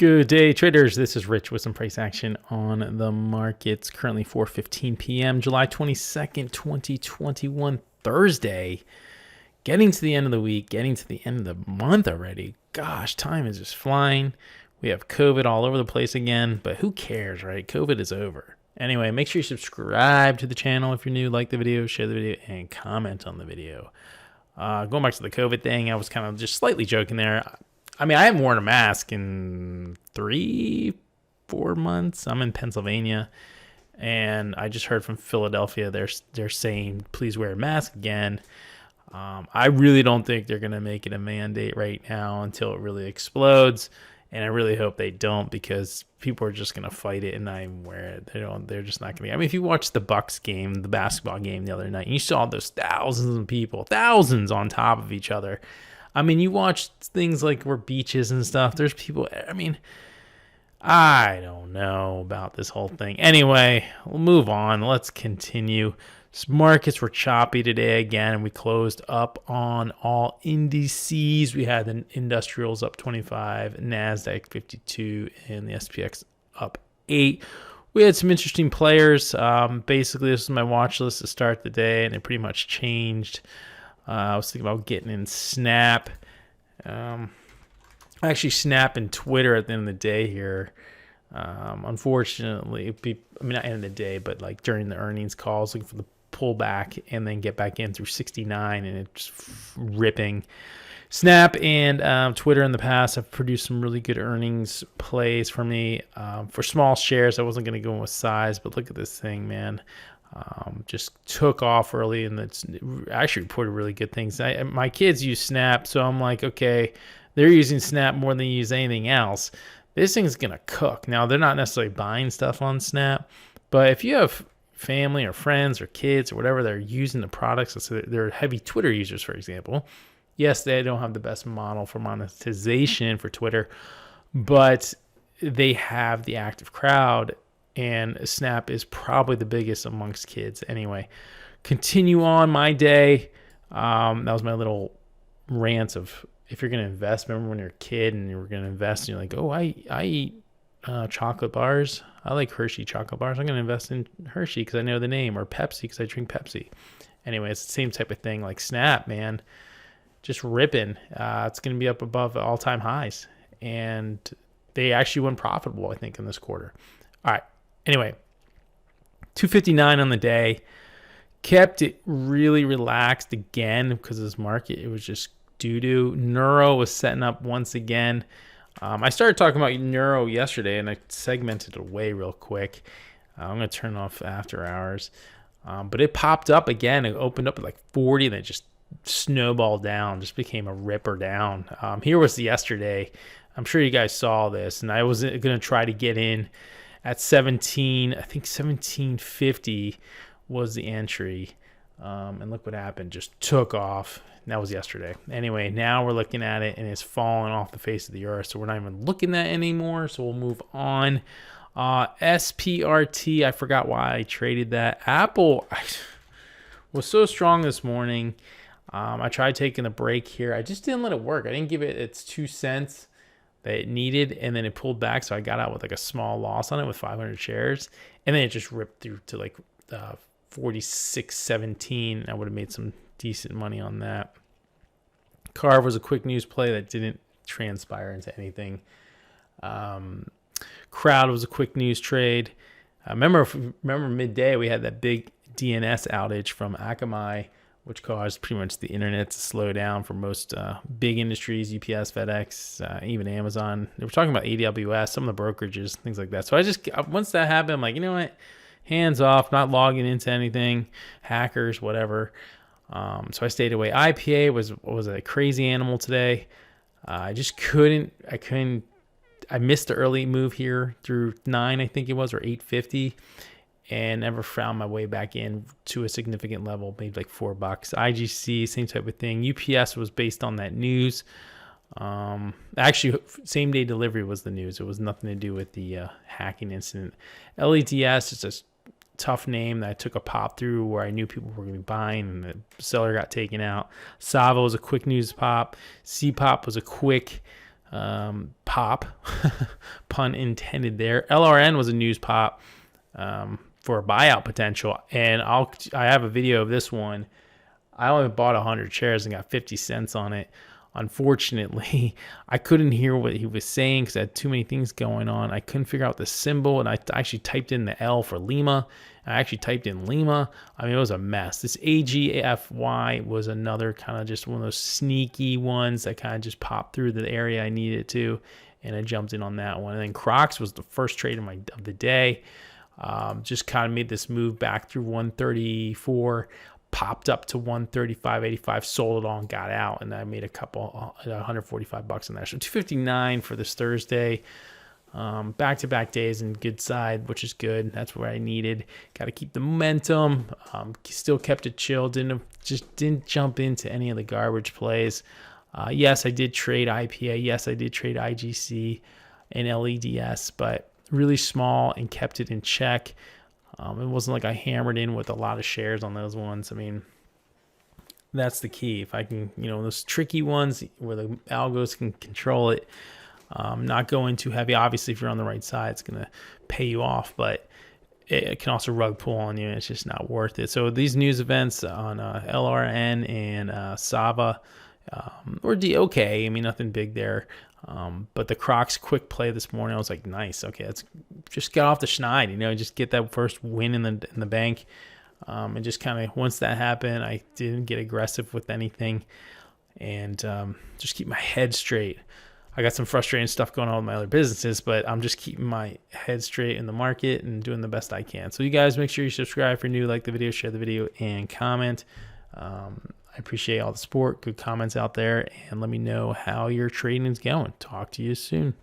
Good day, traders. This is Rich with some price action on the markets. Currently 4:15 p.m., July 22nd, 2021, Thursday. Getting to the end of the week, getting to the end of the month already. Gosh, time is just flying. We have COVID all over the place again, but who cares, right? COVID is over. Anyway, make sure you subscribe to the channel if you're new, like the video, share the video, and comment on the video. Going back to the COVID thing, I was kind of just slightly joking there. I mean, I haven't worn a mask in 3-4 months. I'm in Pennsylvania, and I just heard from Philadelphia. They're saying, please wear a mask again. I really don't think they're going to make it a mandate right now until it really explodes, and I really hope they don't, because people are just going to fight it and not even wear it. They're just not going to be. I mean, if you watched the Bucks game, the basketball game the other night, and you saw those thousands of people, thousands on top of each other. I mean, you watch things like where beaches and stuff, there's people, I mean, I don't know about this whole thing. Anyway, we'll move on. Let's continue. Markets were choppy today again, and we closed up on all indices. We had the industrials up 25, NASDAQ 52, and the SPX up 8. We had some interesting players. Basically, this is my watch list to start the day, and it pretty much changed. I was thinking about getting in Snap. Actually, Snap and Twitter at the end of the day here. Unfortunately, not end of the day, but like during the earnings calls, looking for the pullback and then get back in through 69, and it's ripping. Snap and Twitter in the past have produced some really good earnings plays for me. For small shares, I wasn't going to go with size, but look at this thing, man. Just took off early, and it's actually reported really good things. My kids use Snap, so I'm like, okay, they're using Snap more than they use anything else. This thing's going to cook. Now, they're not necessarily buying stuff on Snap, but if you have family or friends or kids or whatever, they're using the products, so they're heavy Twitter users, for example. Yes, they don't have the best model for monetization for Twitter, but they have the active crowd, and Snap is probably the biggest amongst kids. Anyway, continue on my day. That was my little rant of, if you're going to invest, remember when you're a kid and you were going to invest and you're like, oh, I eat chocolate bars. I like Hershey chocolate bars. I'm going to invest in Hershey because I know the name, or Pepsi because I drink Pepsi. Anyway, it's the same type of thing. Like Snap, man, just ripping. It's going to be up above all-time highs. And they actually went profitable, I think, in this quarter. All right. Anyway, 259 on the day. Kept it really relaxed again because of this market. It was just doo-doo. Neuro was setting up once again. I started talking about Neuro yesterday, and I segmented it away real quick. I'm going to turn off after hours. But it popped up again. It opened up at like 40, and it just snowballed down, just became a ripper down. Here was yesterday. I'm sure you guys saw this, and I was going to try to get in at 17, I think 1750 was the entry. And look what happened. Just took off. That was yesterday. Anyway, now we're looking at it, and it's falling off the face of the earth. So we're not even looking at it anymore. So we'll move on. SPRT, I forgot why I traded that. Apple was so strong this morning. I tried taking a break here. I just didn't let it work. I didn't give it its 2 cents that it needed, and then it pulled back, so I got out with like a small loss on it with 500 shares, and then it just ripped through to like 46.17. I would have made some decent money on that. Carve was a quick news play that didn't transpire into anything. Crowd was a quick news trade. Remember midday we had that big DNS outage from Akamai, which caused pretty much the internet to slow down for most big industries, UPS, FedEx, even Amazon. They were talking about AWS, some of the brokerages, things like that. So once that happened, I'm like, you know what? Hands off, not logging into anything, hackers, whatever. So I stayed away. IPA was a crazy animal today. I just couldn't. I missed the early move here through 9, I think it was, or 850. And never found my way back in to a significant level, made like $4. IGC, same type of thing. UPS was based on that news. Actually, same day delivery was the news. It was nothing to do with the hacking incident. LEDS is a tough name that I took a pop through where I knew people were going to be buying, and the seller got taken out. Sava was a quick news pop. CPOP was a quick pop, pun intended there. LRN was a news pop for a buyout potential, and I have a video of this one. I only bought 100 shares and got 50 cents on it. Unfortunately, I couldn't hear what he was saying because I had too many things going on. I couldn't figure out the symbol, and I actually typed in the L for Lima. I actually typed in Lima. I mean, it was a mess. This AGFY was another kind of just one of those sneaky ones that kind of just popped through the area I needed to, and I jumped in on that one. And then CROX was the first trade of the day. Just kind of made this move back through 134. Popped up to 135.85, sold it all and got out, and I made $145 in there. So 259 for this Thursday. Back-to-back days and good side, which is good. That's where I needed. Got to keep the momentum. Still kept it chill. Didn't jump into any of the garbage plays. Yes, I did trade IPA. Yes, I did trade IGC and LEDS, but really small and kept it in check. It wasn't like I hammered in with a lot of shares on those ones. I mean, that's the key. If I can, those tricky ones where the algos can control it, not going too heavy. Obviously, if you're on the right side, it's going to pay you off, but it can also rug pull on you, and it's just not worth it. So these news events on LRN and Sava were okay. I mean, nothing big there. But the CROX quick play this morning, I was like, nice. Okay, let's just get off the schneid, just get that first win in the bank. And just kind of, once that happened, I didn't get aggressive with anything, and just keep my head straight. I got some frustrating stuff going on with my other businesses, but I'm just keeping my head straight in the market and doing the best I can. So you guys make sure you subscribe if you're new, like the video, share the video, and comment. I appreciate all the support, good comments out there, and let me know how your trading is going. Talk to you soon.